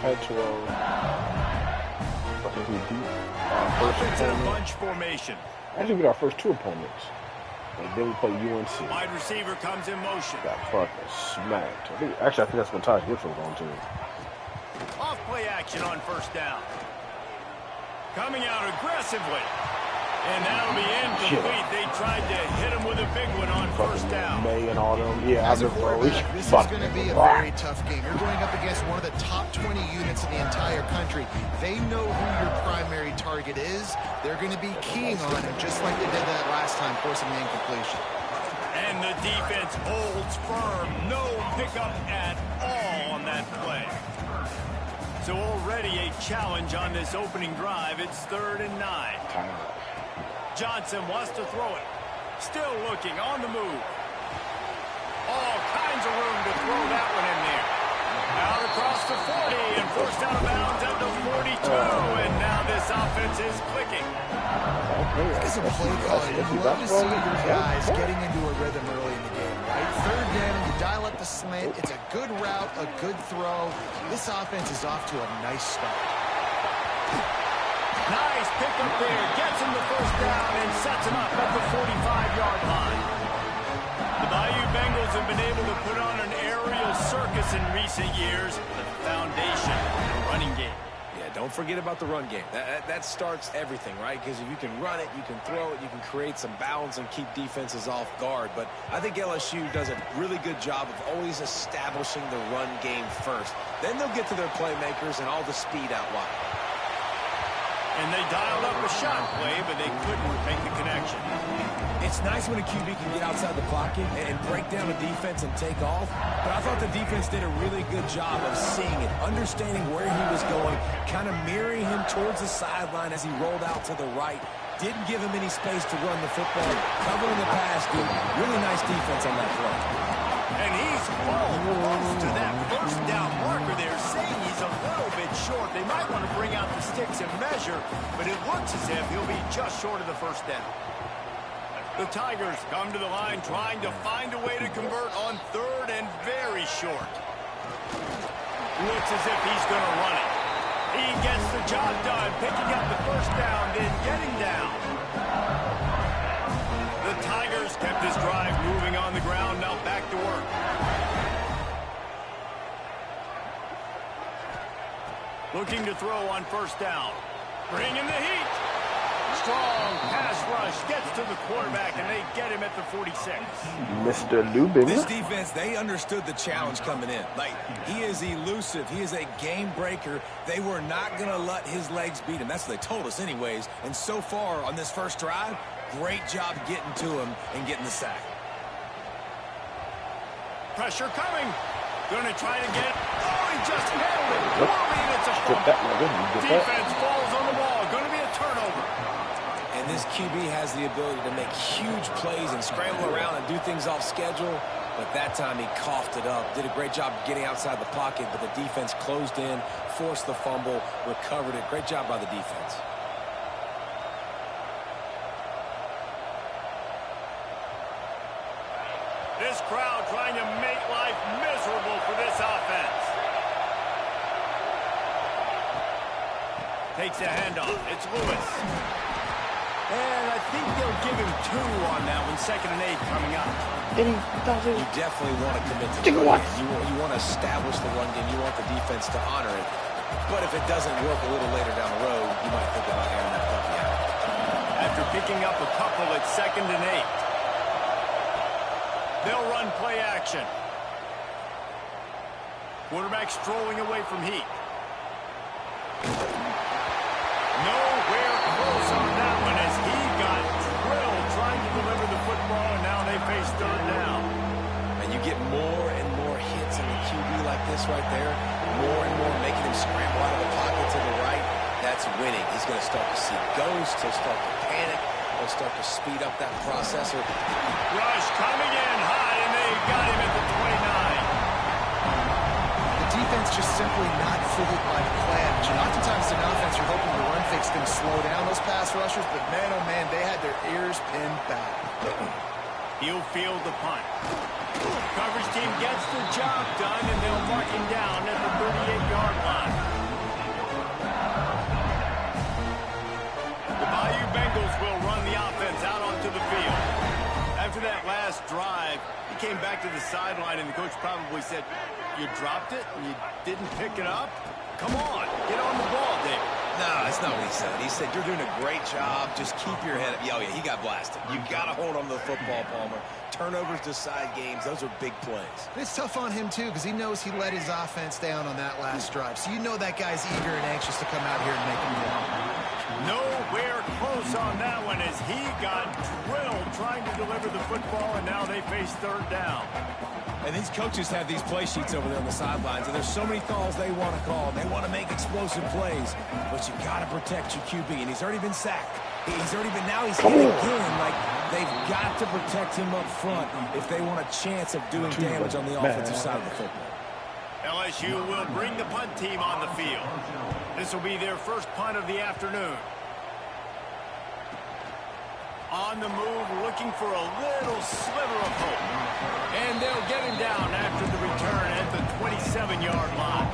head to I think we beat our first opponent. Bunch formation. Actually, we beat our first two opponents. And then we play UNC. Wide receiver comes in motion. Got fucking smacked. I think that's when Taj Gibson was on too. Off play action on first down. Coming out aggressively. And that'll be incomplete. They tried to hit him with a big one on first down. May and all them. Yeah, As a quarterback, this is going to be a very tough game. You're going up against one of the top 20 units in the entire country. They know who your primary target is. They're going to be keying on him, just like they did that last time, forcing the incompletion. And the defense holds firm. No pickup at all on that play. So already a challenge on this opening drive. It's 3rd and 9. Johnson wants to throw it. Still looking on the move. All kinds of room to throw that one in there. Out across the 40 and forced out of bounds at the 42. And now this offense is clicking. As a play caller, you love to see your guys getting into a rhythm early in the game, right? 3rd down, you dial up the slant. It's a good route, a good throw. This offense is off to a nice start. Nice pickup there. Gets him the first down and sets him up at the 45-yard line. The Bayou Bengals have been able to put on an aerial circus in recent years. The foundation of the running game. Yeah, don't forget about the run game. That starts everything, right? Because if you can run it, you can throw it, you can create some balance and keep defenses off guard. But I think LSU does a really good job of always establishing the run game first. Then they'll get to their playmakers and all the speed out wide. And they dialed up a shot play, but they couldn't make the connection. It's nice when a QB can get outside the pocket and break down a defense and take off. But I thought the defense did a really good job of seeing it, understanding where he was going, kind of mirroring him towards the sideline as he rolled out to the right. Didn't give him any space to run the football, covering the pass, dude. Really nice defense on that play. And he's close to that first down marker there, saying he's a little bit short. They might want to bring out the sticks and measure, but it looks as if he'll be just short of the first down. The Tigers come to the line trying to find a way to convert on 3rd and very short. Looks as if he's going to run it. He gets the job done, picking up the first down, then getting down. The Tigers kept this drive moving on the ground, now back to work. Looking to throw on first down. Bringing the heat. Strong pass rush gets to the quarterback, and they get him at the 46. Mr. Lubin. This defense, they understood the challenge coming in. Like, he is elusive. He is a game breaker. They were not going to let his legs beat him. That's what they told us anyways. And so far on this first drive, great job getting to him and getting the sack. Pressure coming. Going to try to get it. Oh, he just nailed it. And it's a fumble. Defense falls on the ball. Going to be a turnover. And this QB has the ability to make huge plays and scramble around and do things off schedule. But that time he coughed it up. Did a great job getting outside the pocket, but the defense closed in, forced the fumble, recovered it. Great job by the defense. This crowd trying to make life miserable for this offense. Takes a handoff. It's Lewis. And I think they'll give him 2 on that one. 2nd and 8 coming up. And he doesn't. You definitely want to commit to the run game. You want to establish the run game. You want the defense to honor it. But if it doesn't work a little later down the road, you might think about airing that puppy out. After picking up a couple at 2nd and 8. They'll run play action. Quarterback strolling away from heat. Nowhere close on that one as he got drilled trying to deliver the football, and now they face 3rd down. And you get more and more hits in the QB like this right there. More and more making him scramble out of the pocket to the right. That's winning. He's going to start to see ghosts. He'll start to panic. He'll start to speed up that processor. Rush coming in hot, and they got him at the 29. The defense just simply not fooled by the plan. And oftentimes in offense, you're hoping the run fake's going to slow down those pass rushers, but man, oh man, they had their ears pinned back. He'll field the punt. Coverage team gets the job done, and they'll mark him down at the 38-yard line. back to the sideline, and the coach probably said, you dropped it and you didn't pick it up? Come on, get on the ball, David. No, that's not what he said. He said, you're doing a great job. Just keep your head up. Oh, yeah, he got blasted. You got to hold on to the football, Palmer. Turnovers decide games. Those are big plays. It's tough on him, too, because he knows he let his offense down on that last drive. So you know that guy's eager and anxious to come out here and make him win. Nowhere close on that one as he got drilled trying to deliver the football, and now they face third down. And these coaches have these play sheets over there on the sidelines, and there's so many calls they want to call. They want to make explosive plays, but you got to protect your QB, and he's already been sacked. He's already been, now he's hit again. Like, they've got to protect him up front if they want a chance of doing damage on the offensive side of the football. LSU will bring the punt team on the field. This will be their first punt of the afternoon. On the move, looking for a little sliver of hope. And they'll get him down after the return at the 27-yard line.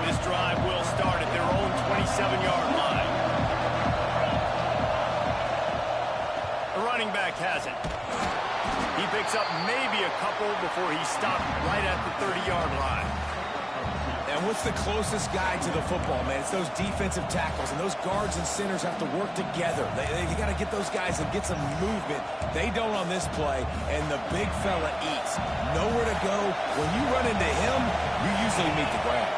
This drive will start at their own 27-yard line. The running back has it. He picks up maybe a couple before he stopped right at the 30-yard line. And what's the closest guy to the football, man? It's those defensive tackles, and those guards and centers have to work together. They got to get those guys and get some movement. They don't on this play, and the big fella eats. Nowhere to go. When you run into him, you usually meet the ground.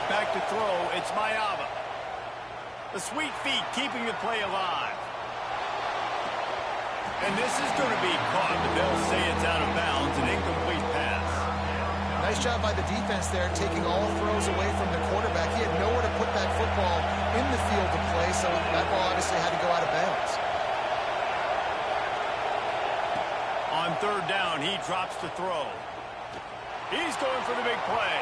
Back to throw, it's Mayava. The sweet feet keeping the play alive. And this is going to be caught, but they'll say it's out of bounds, an incomplete pass. Nice job by the defense there, taking all throws away from the quarterback. He had nowhere to put that football in the field to play, so that ball obviously had to go out of bounds. On third down, he drops the throw. He's going for the big play.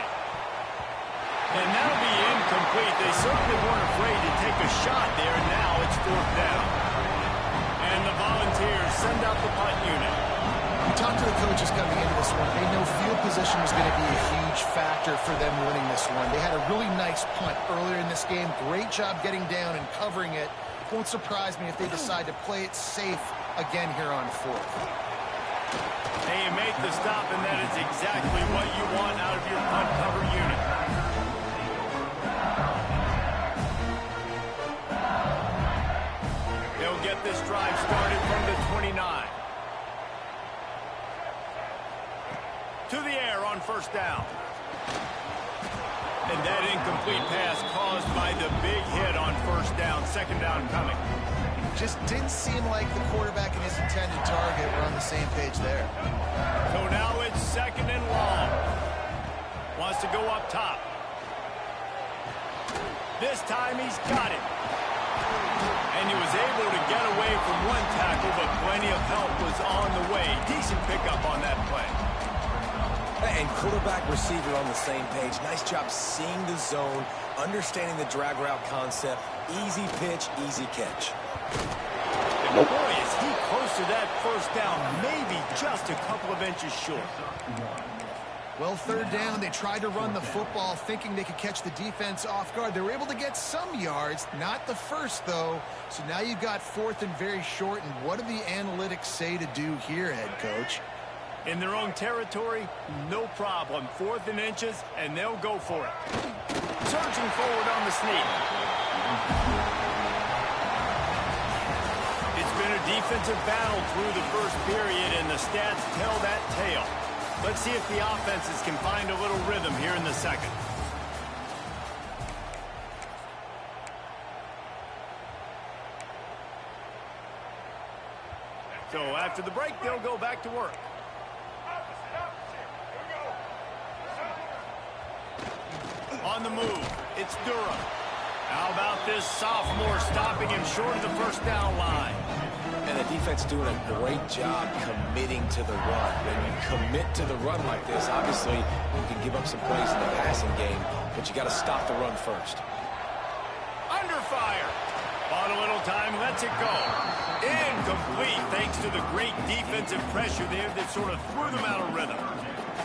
And that'll be incomplete. They certainly weren't afraid to take a shot there, and now it's fourth down. And the Volunteers send out the punt unit. We talked to the coaches coming into this one. They know field position was going to be a huge factor for them winning this one. They had a really nice punt earlier in this game. Great job getting down and covering it. Won't surprise me if they decide to play it safe again here on fourth. They make the stop, and that is exactly what you want out of your punt cover unit. They'll get this drive started from the 29. To the air on first down. And that incomplete pass caused by the big hit on first down. Second down coming. Just didn't seem like the quarterback and his intended target were on the same page there. So now it's second and long. Wants to go up top. This time he's got it. And he was able to get away from one tackle, but plenty of help was on the way. Decent pickup on that play. And quarterback, receiver on the same page. Nice job seeing the zone, understanding the drag route concept. Easy pitch, easy catch. And boy, is he close to that first down, maybe just a couple of inches short. Well, third down, they tried to run the football thinking they could catch the defense off guard. They were able to get some yards, not the first, though. So now you've got fourth and very short. And what do the analytics say to do here, head coach? In their own territory, no problem. Fourth and inches, and they'll go for it. Surging forward on the sneak. It's been a defensive battle through the first period, and the stats tell that tale. Let's see if the offenses can find a little rhythm here in the second. So after the break, they'll go back to work. On the move, it's Durham. How about this sophomore stopping him short of the first down line? And the defense doing a great job committing to the run. When you commit to the run like this, obviously you can give up some plays in the passing game, but you got to stop the run first. Under fire. Bought a little time, lets it go. Incomplete thanks to the great defensive pressure there that sort of threw them out of rhythm.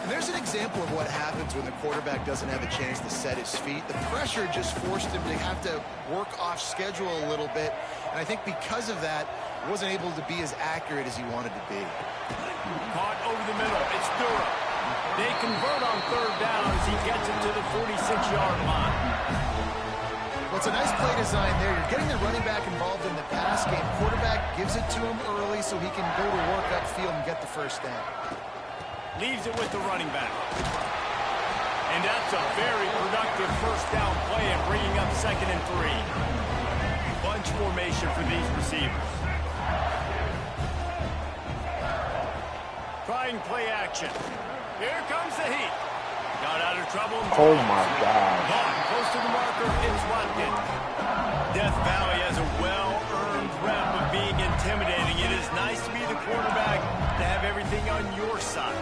And there's an example of what happens when the quarterback doesn't have a chance to set his feet. The pressure just forced him to have to work off schedule a little bit. And I think because of that, he wasn't able to be as accurate as he wanted to be. Caught over the middle. It's Durham. They convert on third down as he gets it to the 46-yard line. Well, it's a nice play design there. You're getting the running back involved in the pass game. Quarterback gives it to him early so he can go to work upfield and get the first down. Leaves it with the running back. And that's a very productive first down play and bringing up 2nd and 3. Bunch formation for these receivers. Trying play action. Here comes the heat. Got out of trouble. Oh, my God. Close to the marker, it's Watkins. Death Valley has a well-earned rep of being intimidating. It is nice to be the quarterback, to have everything on your side.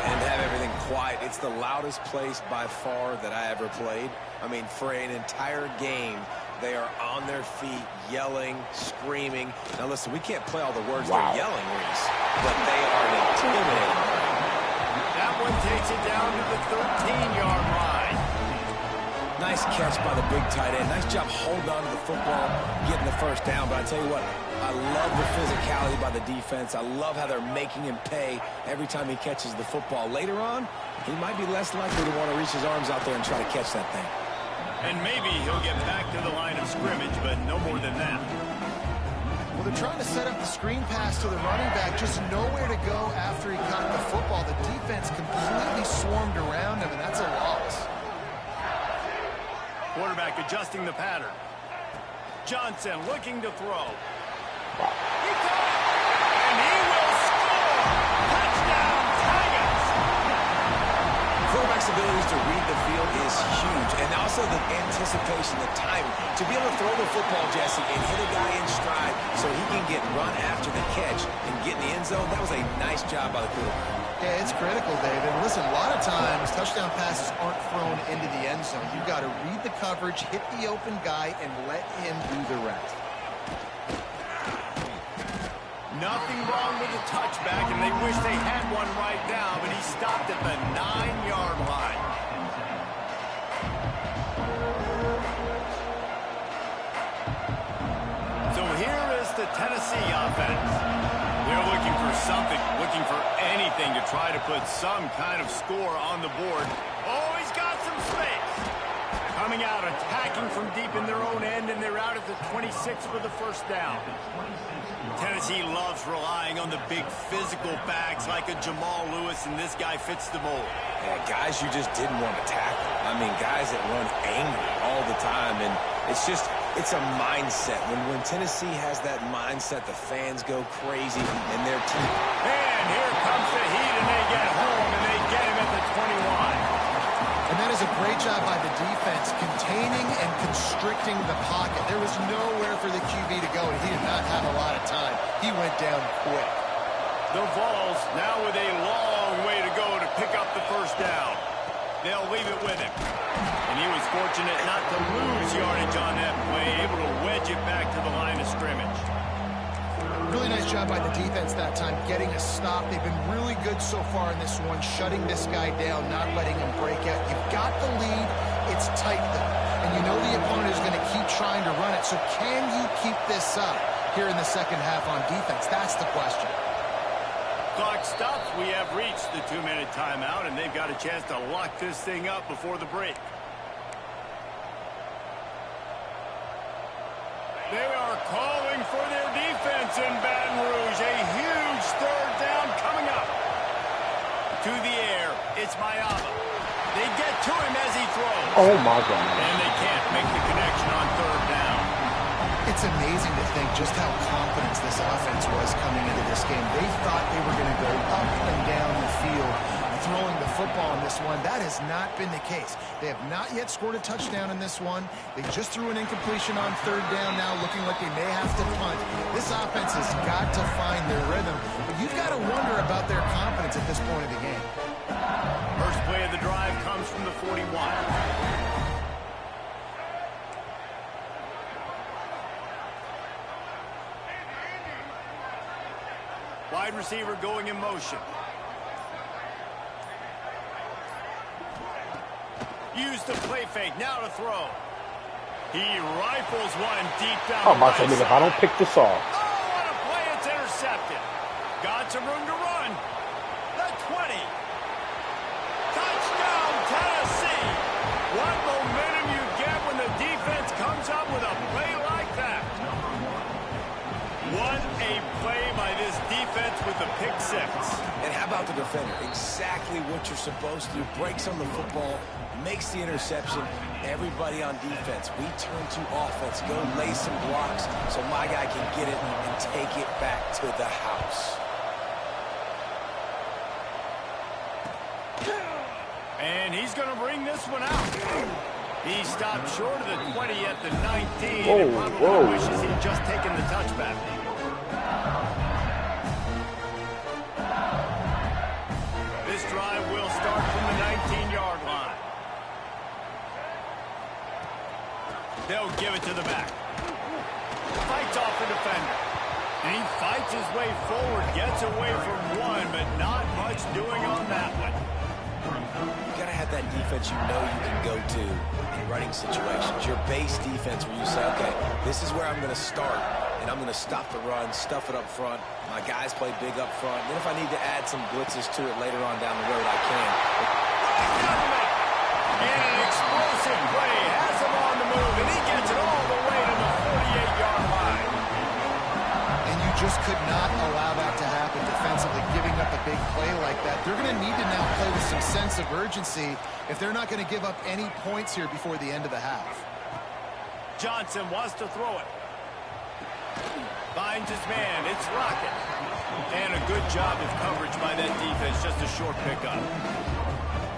And to have everything quiet. It's the loudest place by far that I ever played. I mean, for an entire game, they are on their feet, yelling, screaming. Now, listen, we can't play all the words they're yelling, Reese, but they are intimidating. That one takes it down to the 13-yard line. Nice catch by the big tight end. Nice job holding on to the football, getting the first down. But I tell you what, I love the physicality by the defense. I love how they're making him pay every time he catches the football. Later on, he might be less likely to want to reach his arms out there and try to catch that thing. And maybe he'll get back to the line of scrimmage, but no more than that. Well, they're trying to set up the screen pass to the running back, just nowhere to go after he caught the football. The defense completely swarmed around him, and that's a loss. Quarterback adjusting the pattern. Johnson looking to throw. He caught it, and he will score. Touchdown, Tigers. Quarterback's abilities to read the field is huge, and also the anticipation, the timing. To be able to throw the football, Jesse, and hit a guy in stride so he can get run after the catch and get in the end zone, that was a nice job by the quarterback. Yeah, it's critical, David. And listen, a lot of times touchdown passes aren't thrown into the end zone. You've got to read the coverage, hit the open guy, and let him do the rest. Nothing wrong with the touchback, and they wish they had one right now, but he stopped at the 9-yard line. So here is the Tennessee offense. They're looking for something, looking for anything to try to put some kind of score on the board. Oh, he's got some space. Coming out, attacking from deep in their own end, and they're out at the 26 for the first down. Tennessee loves relying on the big physical backs like a Jamal Lewis, and this guy fits the mold. Yeah, guys you just didn't want to tackle. I mean, guys that run angry all the time, and it's a mindset. When Tennessee has that mindset, the fans go crazy, and their team. And here comes the heat, and they get home, and they get him at the 21. And that is a great job by the defense, containing and constricting the pocket. There was nowhere for the QB to go, and he did not have a lot of time. He went down quick. The Vols now with a long way to go to pick up the first down. They'll leave it with him. And he was fortunate not to lose yardage on that play, able to wedge it back to the line of scrimmage. Really nice job by the defense that time, getting a stop. They've been really good so far in this one, shutting this guy down, not letting him break out. You've got the lead. It's tight, though. And you know the opponent is going to keep trying to run it. So can you keep this up here in the second half on defense? That's the question. Clock stops. We have reached the 2-minute timeout, and they've got a chance to lock this thing up before the break. They are calling for their defense in Baton Rouge. A huge third down coming up. To the air, it's Mayaba. They get to him as he throws. Oh, my God. And they can't make the connection on third down. It's amazing to think just how confident this offense was coming into this game. They thought they were going to go up and down the field throwing the football in this one. That has not been the case. They have not yet scored a touchdown in this one. They just threw an incompletion on third down now, looking like they may have to punt. This offense has got to find their rhythm. But you've got to wonder about their confidence at this point of the game. First play of the drive comes from the 41. Wide receiver going in motion. used the play fake. Now to throw. He rifles one deep down I'm the about to right say, if I don't side. pick this off. Oh, what a play. It's intercepted. Got some room to run. The 20. Touchdown, Tennessee. What momentum you get when the defense comes up with a play like that. What a play by this defense with the pick six. And how about the defender? Exactly what you're supposed to do. Breaks on the football, makes the interception. Everybody on defense, we turn to offense. Go lay some blocks so my guy can get it and take it back to the house. And he's going to bring this one out. He stopped short of the 20 at the 19. Whoa, and probably whoa. wishes he'd just taken the touchback. This drive will start from the 19-yard line. They'll give it to the back. Fights off the defender. And he fights his way forward, gets away from one, but not much doing on that one. You got to have that defense you know you can go to in running situations. Your base defense where you say, okay, this is where I'm going to start, and I'm going to stop the run, stuff it up front. My guys play big up front. Then if I need to add some blitzes to it later on down the road, I can. And an explosive play has him on the move, and he gets it all the way to the 48-yard line. And you just could not allow that to happen defensively, giving up a big play like that. They're going to need to now play with some sense of urgency if they're not going to give up any points here before the end of the half. Johnson wants to throw it. Finds his man. It's Rocket. And a good job of coverage by that defense. Just a short pickup.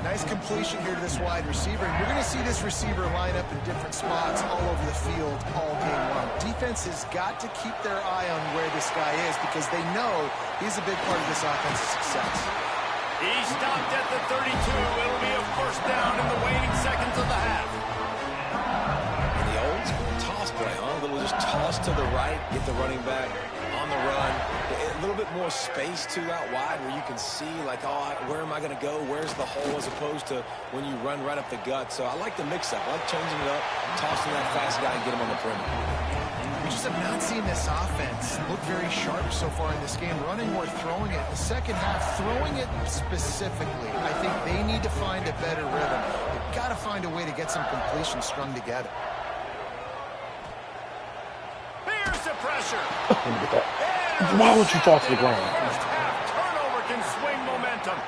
Nice completion here to this wide receiver. And you're going to see this receiver line up in different spots all over the field all game long. Defense has got to keep their eye on where this guy is because they know he's a big part of this offense's success. He stopped at the 32. It'll be a first down in the waning seconds of the half. And the old school toss play, huh? A little just toss to the right, get the running back on the run. A little bit more space, too, out wide where you can see, like, oh, where am I going to go? Where's the hole as opposed to when you run right up the gut. So I like the mix-up. I like changing it up, tossing that fast guy and get him on the perimeter. We just have not seen this offense look very sharp so far in this game, running or throwing it. The second half, throwing it specifically, I think they need to find a better rhythm. They've got to find a way to get some completions strung together. Here's the pressure. Why would you toss to the ground? First half turnover can swing momentum.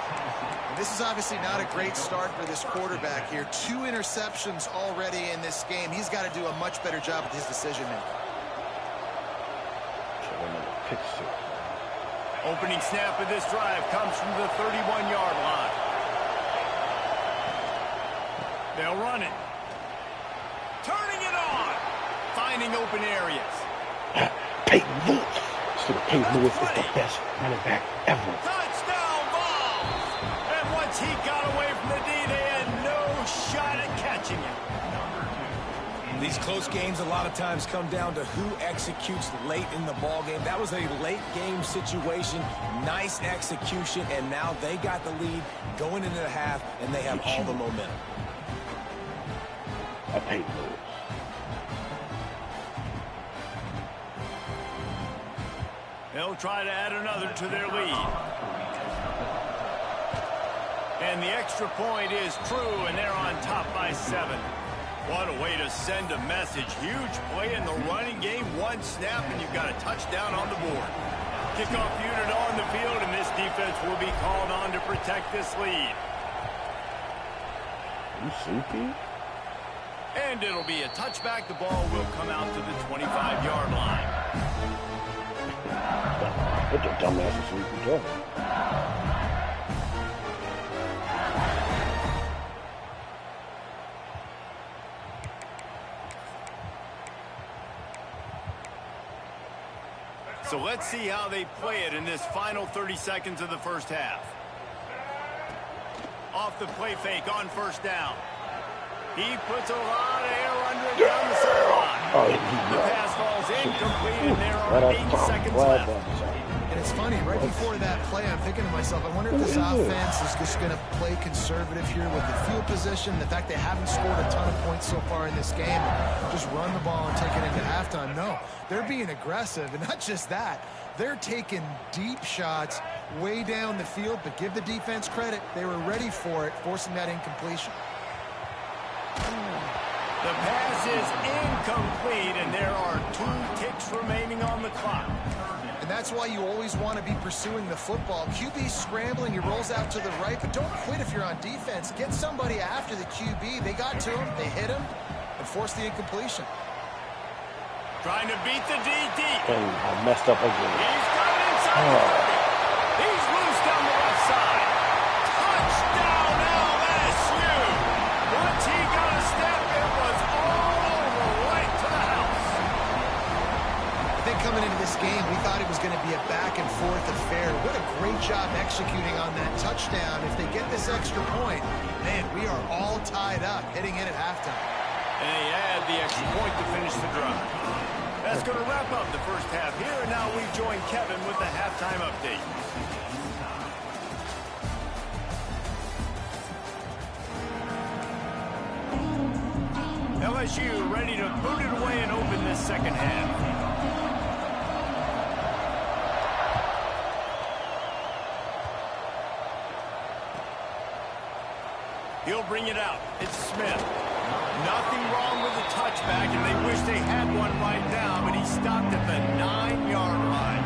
This is obviously not a great start for this quarterback here. 2 interceptions already in this game. He's got to do a much better job with his decision-making. Opening snap of this drive comes from the 31-yard line. They'll run it. Turning it on. Finding open areas. Peyton Lewis. Peyton Lewis is the best running back ever. Touchdown ball. And once he got away from the D, they had no shot at catching him. These close games a lot of times come down to who executes late in the ball game. That was a late game situation, nice execution, and now they got the lead going into the half, and they have all the momentum. I paid Lewis. They'll try to add another to their lead. And the extra point is true, and they're on top by 7. What a way to send a message. Huge play in the running game. One snap, and you've got a touchdown on the board. Kickoff unit on the field, and this defense will be called on to protect this lead. You sleepy? And it'll be a touchback. The ball will come out to the 25-yard line. Put your dumb ass to sleep together. So let's see how they play it in this final 30 seconds of the first half. Off the play fake on first down. He puts a lot of air under it down the sideline. The pass falls incomplete, and there are 8 seconds left. And It's funny, right before that play, I'm thinking to myself, I wonder if this offense is just going to play conservative here with the field position, the fact they haven't scored a ton of points so far in this game, just run the ball and take it into halftime. No, they're being aggressive, and not just that. They're taking deep shots way down the field, but give the defense credit. They were ready for it, forcing that incompletion. The pass is incomplete, and there are 2 ticks remaining on the clock. And that's why you always want to be pursuing the football. QB's scrambling, he rolls out to the right, but don't quit if you're on defense. Get somebody after the QB. They got to him, they hit him, and forced the incompletion. Trying to beat the DD. And I messed up again. He's got it inside the 30. He's loose down the left side. Touchdown, LSU. Once he got a step, it was all over, right to the house. I think coming into this game, we thought it was going to be a back-and-forth affair. What a great job executing on that touchdown. If they get this extra point, man, we are all tied up heading in at halftime. And they add the extra point to finish the drive. That's going to wrap up the first half here, and now we join Kevin with the halftime update. LSU ready to boot it away and open this second half. He'll bring it out. It's Smith. Nothing wrong with the touchback, and they wish they had one right now, but he stopped at the 9-yard line.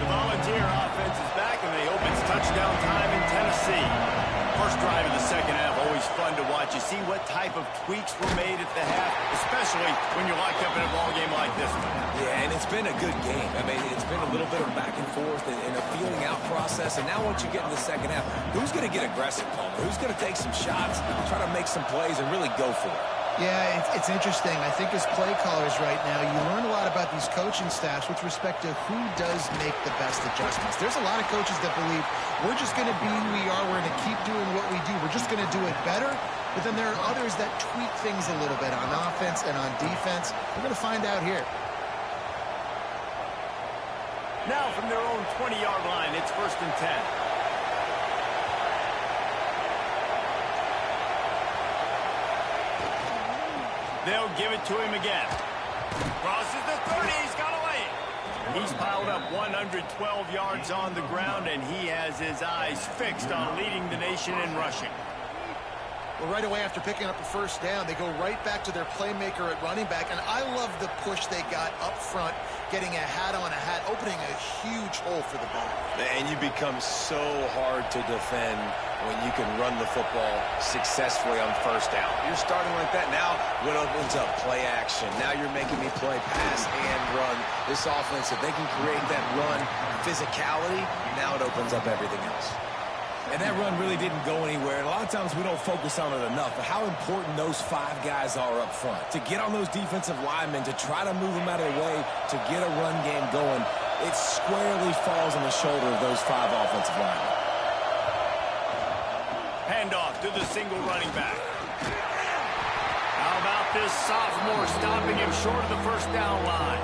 The Volunteer offense is back, and they hope it's touchdown time in Tennessee. First drive of the second half, always fun to watch. You see what type of tweaks were made at the half, especially when you're locked up in a ball game like this one. Yeah, and it's been a good game. I mean, it's been a little bit of back and forth and a feeling out process. And now once you get in the second half, who's going to get aggressive, Palmer? Who's going to take some shots, try to make some plays, and really go for it? Yeah, it's interesting. I think as play callers right now, you learn a lot about these coaching staffs with respect to who does make the best adjustments. There's a lot of coaches that believe we're just going to be who we are. We're going to keep doing what we do. We're just going to do it better. But then there are others that tweak things a little bit on offense and on defense. We're going to find out here. Now from their own 20-yard line, it's 1st and 10. They'll give it to him again. Crosses the 30. He's got away. He's piled up 112 yards on the ground, and he has his eyes fixed on leading the nation in rushing. Well, right away after picking up a first down, they go right back to their playmaker at running back. And I love the push they got up front, getting a hat on a hat, opening a huge hole for the ball. And you become so hard to defend when you can run the football successfully on first down. You're starting like that. Now what opens up? Play action. Now you're making me play pass and run. This offense, if they can create that run physicality, now it opens up everything else. And that run really didn't go anywhere. And a lot of times we don't focus on it enough. But how important those 5 guys are up front. To get on those defensive linemen, to try to move them out of the way, to get a run game going, it squarely falls on the shoulder of those 5 offensive linemen. Handoff to the single running back. How about this sophomore stopping him short of the first down line?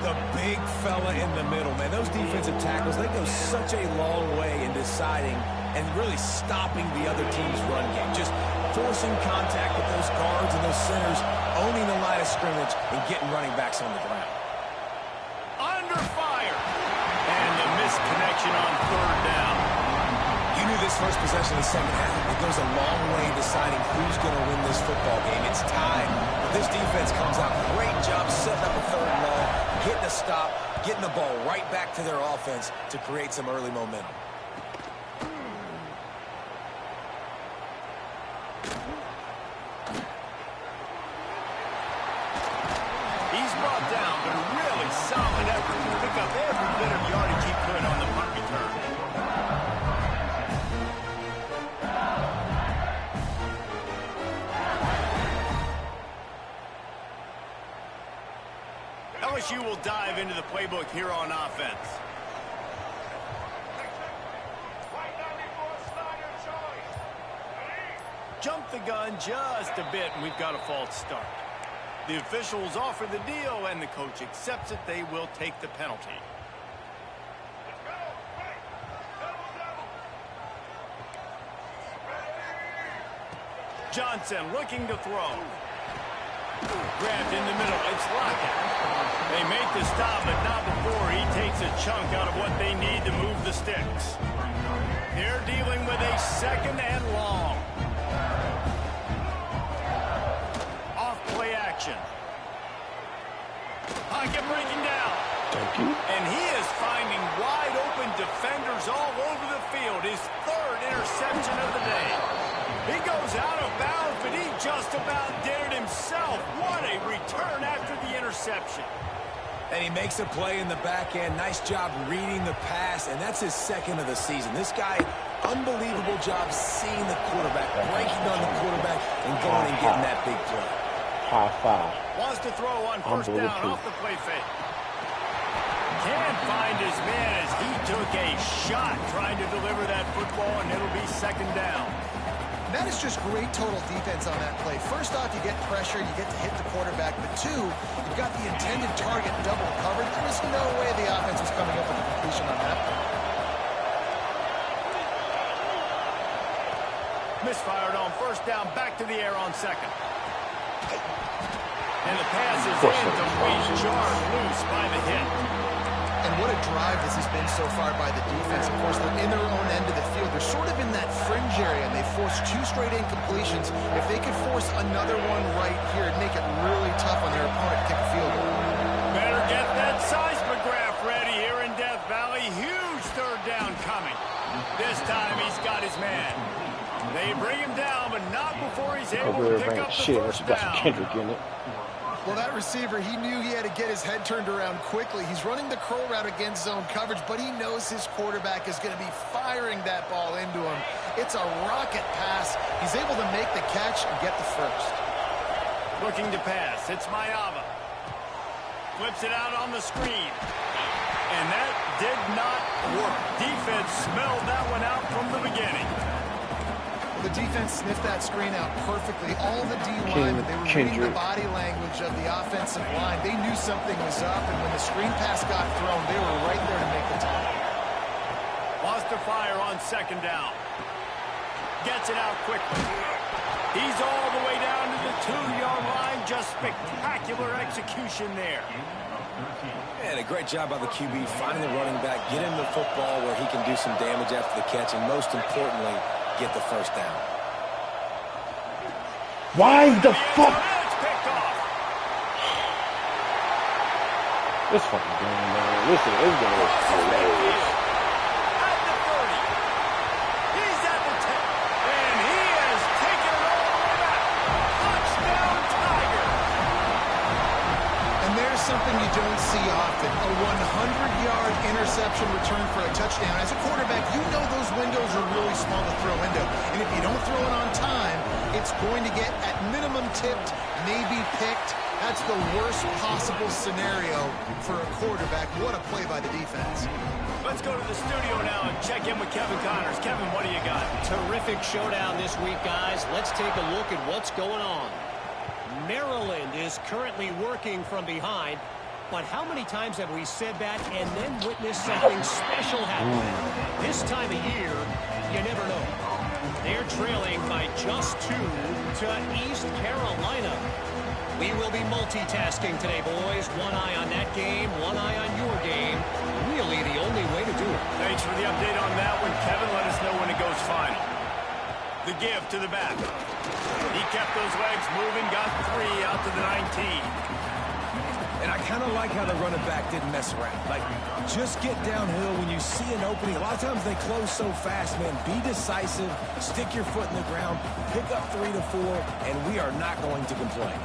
The big fella in the middle, man. Those defensive tackles, they go such a long way in deciding and really stopping the other team's run game. Just forcing contact with those guards and those centers, owning the line of scrimmage, and getting running backs on the ground. Under fire. And the misconnection on 3rd down. You knew this first possession of the second half. It goes a long way in deciding who's going to win this football game. It's tied. But this defense comes out. Great job setting up a 3rd and long, getting a stop, getting the ball right back to their offense to create some early momentum. He's brought down, but a really solid effort to pick up every bit of yardage he could on the punt return. LSU will dive into the playbook here on offense. Jump the gun just a bit, and we've got a false start. The officials offer the deal, and the coach accepts it. They will take the penalty. Johnson looking to throw. Grabbed in the middle. It's Lockett. They make the stop, but not before he takes a chunk out of what they need to move the sticks. They're dealing with a second and long. Off play action. Pocket breaking down. Thank you. And he is finding wide open defenders all over the field. His third interception of the day. He goes out of bounds, but he just about did it himself. What a return after the interception. And he makes a play in the back end. Nice job reading the pass, and that's his second of the season. This guy, unbelievable job seeing the quarterback, breaking on the quarterback, and going and getting that big play. High five. Wants to throw on first down off the play fake. Can't find his man as he took a shot trying to deliver that football, and it'll be second down. That is just great total defense on that play. First off, you get pressure, you get to hit the quarterback. But two, you've got the intended target double covered. There was no way the offense was coming up with a completion on that. Misfired on first down, back to the air on second. And the pass is incomplete, jarred loose by the hit. And what a drive this has been so far by the defense. Of course, they're in their own end of the field. They're sort of in that fringe area, and they forced 2 straight incompletions. If they could force another one right here, it'd make it really tough on their opponent to kick a field goal. Better get that seismograph ready here in Death Valley. Huge third down coming. This time he's got his man. They bring him down, but not before he's able to pick up the first down. Kendrick in it. Well, that receiver, he knew he had to get his head turned around quickly. He's running the curl route against zone coverage, but he knows his quarterback is going to be firing that ball into him. It's a rocket pass. He's able to make the catch and get the first. Looking to pass. It's Mayava. Flips it out on the screen. And that did not work. Defense smelled that one out from the beginning. The defense sniffed that screen out perfectly. All the D linemen, they were reading the body language of the offensive line. They knew something was up, and when the screen pass got thrown, they were right there to make the tackle. Wants to fire on second down. Gets it out quickly. He's all the way down to the 2-yard line. Just spectacular execution there. And a great job by the QB finding the running back, get him the football where he can do some damage after the catch, and most importantly, get the first down. Why the fuck? This fucking game, man. Listen, this game is hilarious. At the 30. He's at the 10. And he has taken it all the way back. Touchdown, Tiger. And there's something you don't see often. A 100-yard interception return for a touchdown. As a quarterback, you know those windows are really small to throw into. And if you don't throw it on time, it's going to get at minimum tipped, maybe picked. That's the worst possible scenario for a quarterback. What a play by the defense. Let's go to the studio now and check in with Kevin Connors. Kevin, what do you got? Terrific showdown this week, guys. Let's take a look at what's going on. Maryland is currently working from behind, but how many times have we said that and then witnessed something special happen? This time of year, you never know. They're trailing by just 2 to East Carolina. We will be multitasking today, boys. One eye on that game, one eye on your game. Really the only way to do it. Thanks for the update on that one, Kevin. Let us know when it goes final. The give to the back. He kept those legs moving, got 3 out to the 19. And I kind of like how the running back didn't mess around. Like, just get downhill when you see an opening. A lot of times they close so fast, man. Be decisive, stick your foot in the ground, pick up 3 to 4, and we are not going to complain.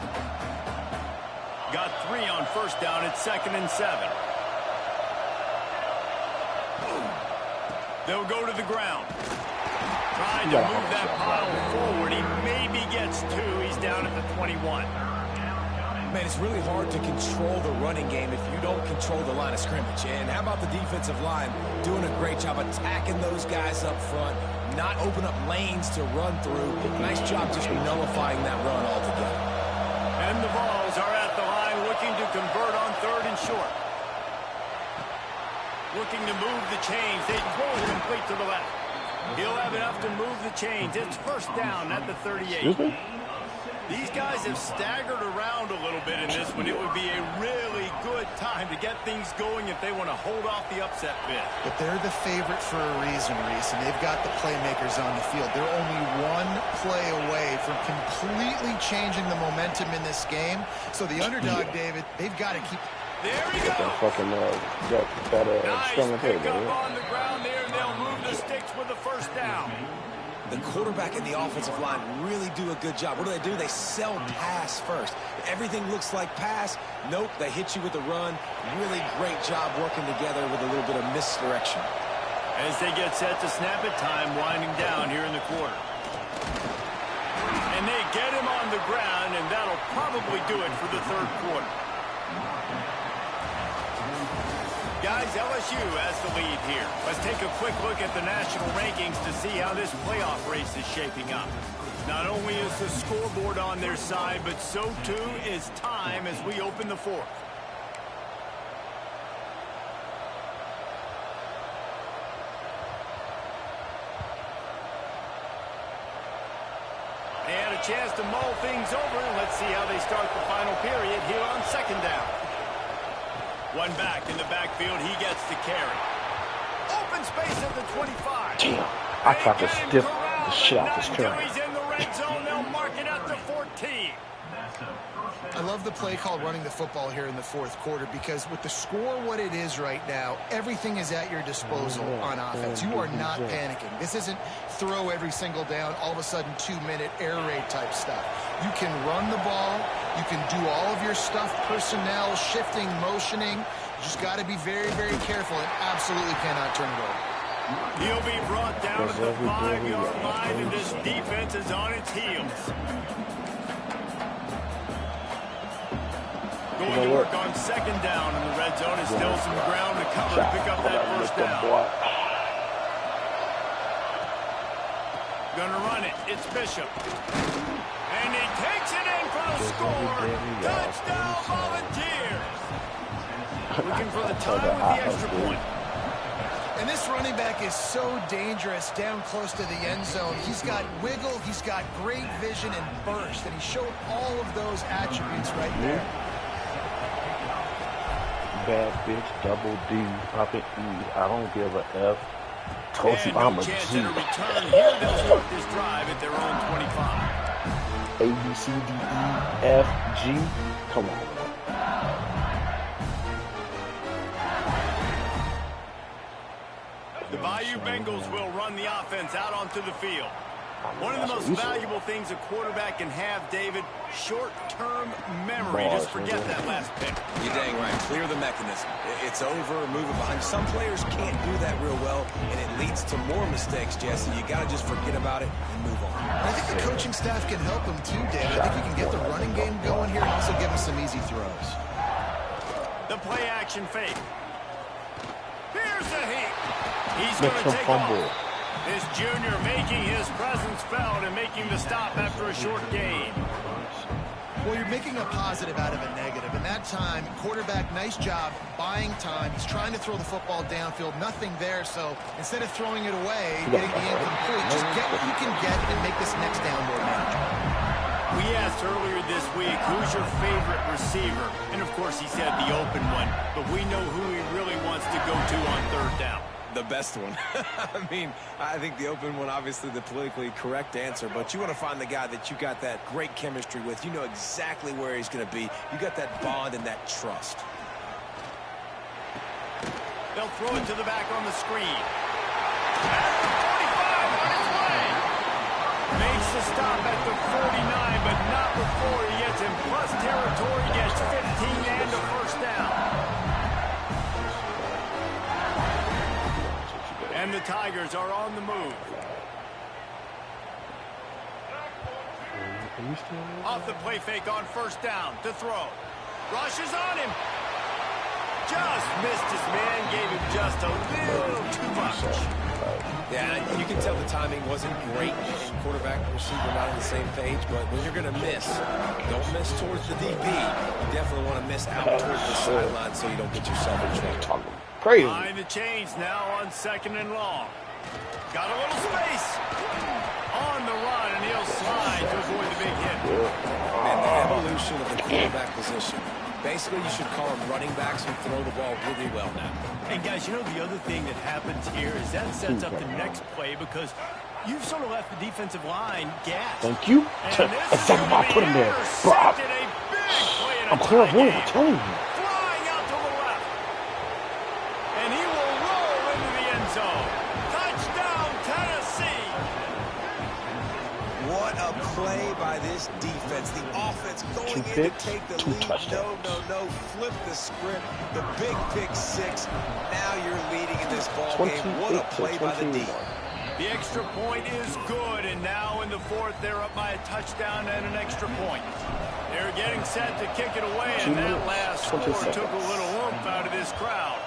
Got 3 on first down. It's 2nd and 7. They'll go to the ground. Trying to move that pile forward. He maybe gets 2. He's down at the 21. Man, it's really hard to control the running game if you don't control the line of scrimmage. And how about the defensive line doing a great job attacking those guys up front, not open up lanes to run through. Nice job just nullifying that run altogether. And the balls are short. Looking to move the chains. They throw it complete to the left. He'll have enough to move the chains. It's first down at the 38. These guys have staggered around a little bit in this one. It would be a really good time to get things going if they want to hold off the upset bid. But they're the favorite for a reason, Reese, and they've got the playmakers on the field. They're only one play away from completely changing the momentum in this game. So the underdog, David, they've got to keep... There he goes. Nice pick up on the ground there, and they'll move the sticks with the first down. The quarterback and the offensive line really do a good job. What do? They sell pass first. Everything looks like pass. Nope, they hit you with a run. Really great job working together with a little bit of misdirection. As they get set to snap it, time winding down here in the quarter. And they get him on the ground, and that'll probably do it for the third quarter. Guys, LSU has the lead here. Let's take a quick look at the national rankings to see how this playoff race is shaping up. Not only is the scoreboard on their side, but so too is time as we open the fourth. They had a chance to mull things over, and let's see how they start the final period here on second down. One back in the backfield. He gets to carry. Open space at the 25. Damn. I tried to stiff the shit out this turn. He's in the red zone. They'll mark it at the 14. I love the play called running the football here in the fourth quarter because with the score what it is right now, everything is at your disposal on offense. You are not panicking. This isn't throw every single down, all of a sudden 2-minute air raid type stuff. You can run the ball. You can do all of your stuff, personnel, shifting, motioning. You just got to be very, very careful and absolutely cannot turn it over. He'll be brought down at the 5-yard line, and this defense is on its heels. Going to work on second down in the red zone. Is still some ground to cover to pick up that first down. Gonna run it. It's Bishop. And he takes it in for the score. Touchdown Volunteers. Looking for the time with the extra point. And this running back is so dangerous down close to the end zone. He's got wiggle, he's got great vision and burst, and he showed all of those attributes right there. Bad bitch, double D, popping E. I don't give a F. Told you I'm a G. Return here. They'll start this drive at their own 25. A, B, C, D, E, F, G. Come on. The Bayou Bengals will run the offense out onto the field. One of the most valuable things a quarterback can have, David, short-term memory. Just forget that last pick. You're dang right. Clear the mechanism. It's over, move it behind. Some players can't do that real well, and it leads to more mistakes, Jesse. You got to just forget about it and move on. I think the coaching staff can help him too, David. I think we can get the running game going here and also give him some easy throws. The play-action fake. Here's the heat. He's going to take off. This junior making his presence felt and making the stop after a short gain. Well, you're making a positive out of a negative. And that time, quarterback, nice job buying time. He's trying to throw the football downfield. Nothing there. So instead of throwing it away, getting the incomplete, just get what you can get and make this next down more manageable. We asked earlier this week, who's your favorite receiver? And, of course, he said the open one. But we know who he really wants to go to on third down. The best one. I mean, I think the open one, obviously the politically correct answer, but you want to find the guy that you got that great chemistry with. You know exactly where he's going to be. You got that bond and that trust. They'll throw it to the back on the screen. At the 45 on his way. Makes the stop at the 49, but not before he gets in plus territory, gets 15 and a first down. And the Tigers are on the move. Off the play fake on first down to throw. Rushes on him. Just missed his man, gave him just a little too much. Yeah, you can tell the timing wasn't great and quarterback and receiver not on the same page, but when you're going to miss, Don't miss towards the DB. You definitely want to miss out towards the sideline so you don't get yourself in trouble. Crazy. Behind the chains now on 2nd and long. Got a little space. On the run, and he'll slide to avoid the big hit. And the evolution of the quarterback position. Basically, you should call them running backs who throw the ball really well now. And guys, you know the other thing that happens here is that sets up the next play because you've sort of left the defensive line gassed. Thank you. Exactly why I put him there. Bro, I'm clairvoyant, I'm telling you. Flying out to the left. And he will roll into the end zone. Touchdown, Tennessee. What a play by this defense. The offense going in to take the lead. No. Flip the script. The big pick six. Now you're leading in this ball game. What a play by the D. The extra point is good, and now in the 4th, they're up by a touchdown and an extra point. They're getting set to kick it away, and that last score took a little oomph out of this crowd.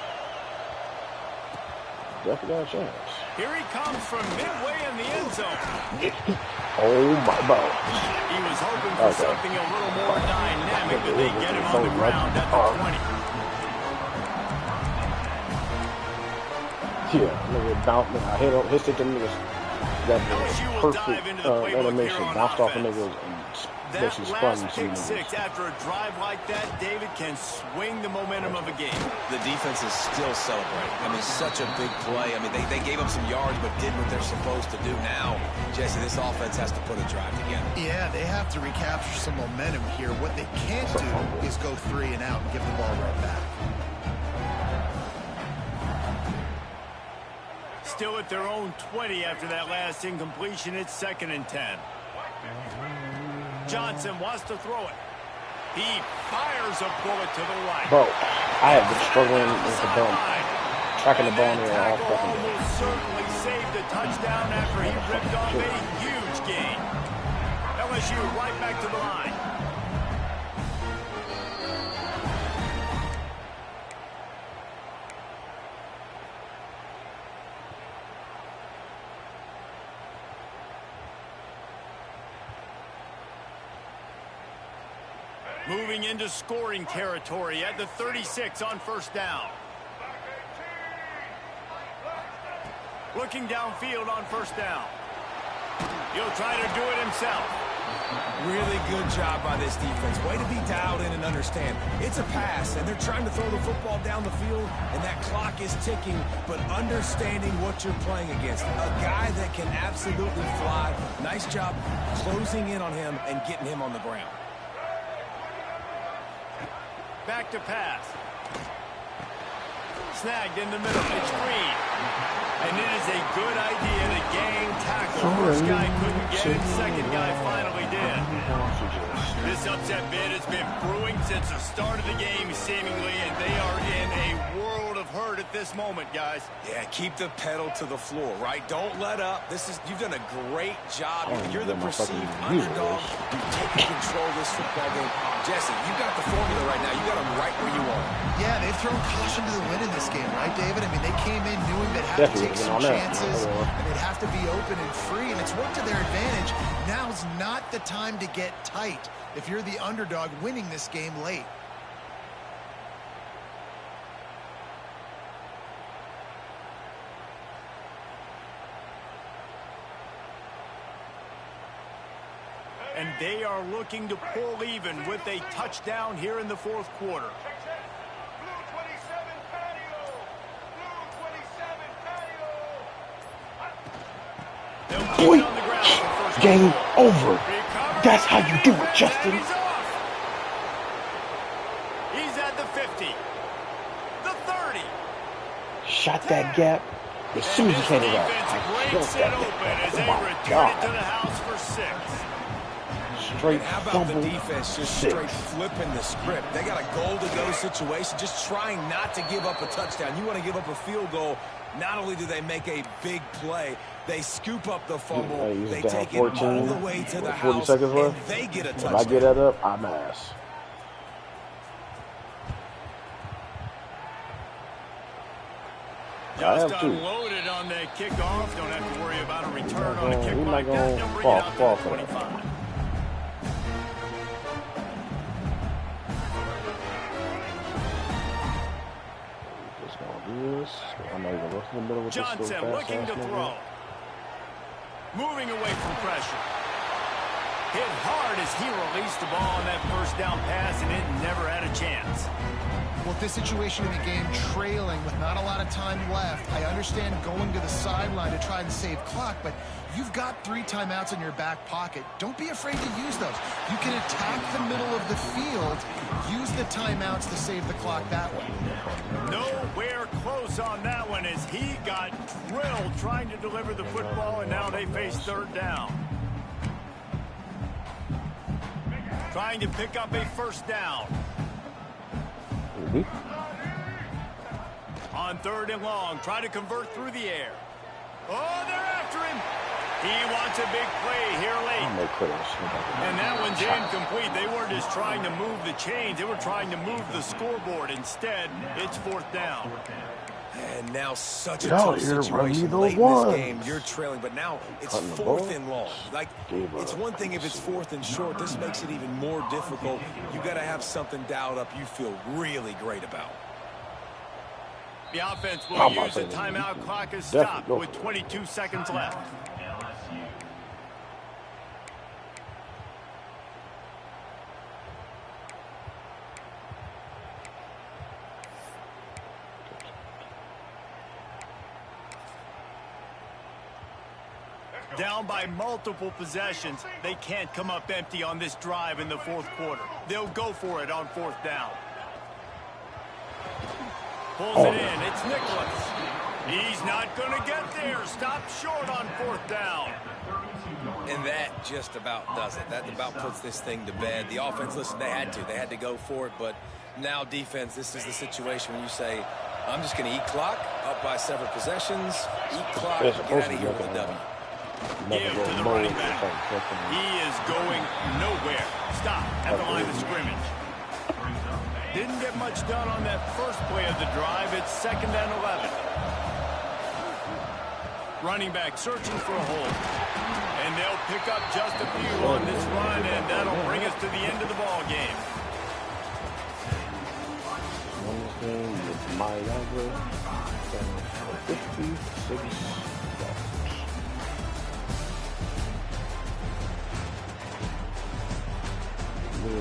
Definitely got a chance. Here he comes from midway in the end zone. Oh my God. He was hoping for something a little more dynamic, but they get him on the ground at the 20. Yeah, nigga bounced. I hit the niggas. That was perfect animation. Bounced off a nigga and basically spun some pick six after a drive like that, David can swing the momentum of a game. The defense is still celebrating. I mean, such a big play. I mean, they gave up some yards, but did what they're supposed to do. Now, Jesse, this offense has to put a drive together. Yeah, they have to recapture some momentum here. What they can't do is go 3 and out and give the ball right back. Still at their own 20 after that last incompletion. It's 2nd and 10. Johnson wants to throw it. He fires a bullet to the right. Bro, I have been struggling with the ball, tracking the ball here all fucking day. Almost certainly saved a touchdown after he ripped off a huge gain. LSU right back to the line. Moving into scoring territory at the 36 on 1st down. Looking downfield on 1st down. He'll try to do it himself. Really good job by this defense. Way to be dialed in and understand. It's a pass, and they're trying to throw the football down the field, and that clock is ticking, but understanding what you're playing against. A guy that can absolutely fly. Nice job closing in on him and getting him on the ground. Back to pass. Snagged in the middle. It's Green. And it is a good idea to gang tackle. First guy couldn't get it. Second guy finally did. This upset bid has been brewing since the start of the game, seemingly, and they are in a world of hurt at this moment, guys. Yeah, keep the pedal to the floor, right? Don't let up. You've done a great job. You're the perceived underdog. You've taken control of this football game. Jesse, you got the formula right now. You got them right where you want. Yeah, they've thrown caution to the wind in this game, right, David? I mean, they came in knowing they'd have to take some chances, and they'd have to be open and free, and it's worked to their advantage. Now's not the time to get tight if you're the underdog winning this game late. And they are looking to pull even with a touchdown here in the 4th quarter. Boy, game over. That's how you do it, Justin. He's at the 50. The 30. Shot that gap. As soon as he came it up, I killed that gap. Oh my God. To the house for 6. Straight how about the defense just straight flipping the script? They got a goal-to-go situation, just trying not to give up a touchdown. You want to give up a field goal, not only do they make a big play, they scoop up the fumble, they take it all the way to the house, and they get a touchdown. If I get that up, I'm ass. Just unloaded on that kickoff. Don't have to worry about a return on a kick like that. Number 8 out there, 25. middle with Johnson this little looking to throw. Moving away from pressure. Hit hard as he released the ball on that first down pass, and it never had a chance. Well, this situation in the game, trailing with not a lot of time left, I understand going to the sideline to try and save clock, but you've got 3 timeouts in your back pocket. Don't be afraid to use those. You can attack the middle of the field, use the timeouts to save the clock that way. Nowhere close on that one as he got drilled trying to deliver the football, and now they face third down. Trying to pick up a first down. On 3rd and long, try to convert through the air. Oh, they're after him. He wants a big play here late. And that one's incomplete. They weren't just trying to move the chains. They were trying to move the scoreboard. Instead, it's 4th down. And now such a tough situation late in this game. You're trailing, but now it's 4th and long. Like, it's one thing if it's 4th and short. This makes it even more difficult. You got to have something dialed up you feel really great about. The offense will use the timeout. Clock is stopped with 22 seconds left. Down by multiple possessions, they can't come up empty on this drive in the 4th quarter. They'll go for it on 4th down. Pulls it in. It's Nicholas. He's not going to get there. Stop short on 4th down. And that just about does it. That about puts this thing to bed. The offense, listen, they had to go for it. But now defense, this is the situation when you say, I'm just going to eat clock, up by several possessions, eat clock, get out of here with a W. Give to the running back. He is going nowhere. Stop at the line of scrimmage. Didn't get much done on that first play of the drive. It's 2nd and 11. Running back searching for a hole. And they'll pick up just a few on this run, and that'll bring us to the end of the ball game. My younger, 56. Really,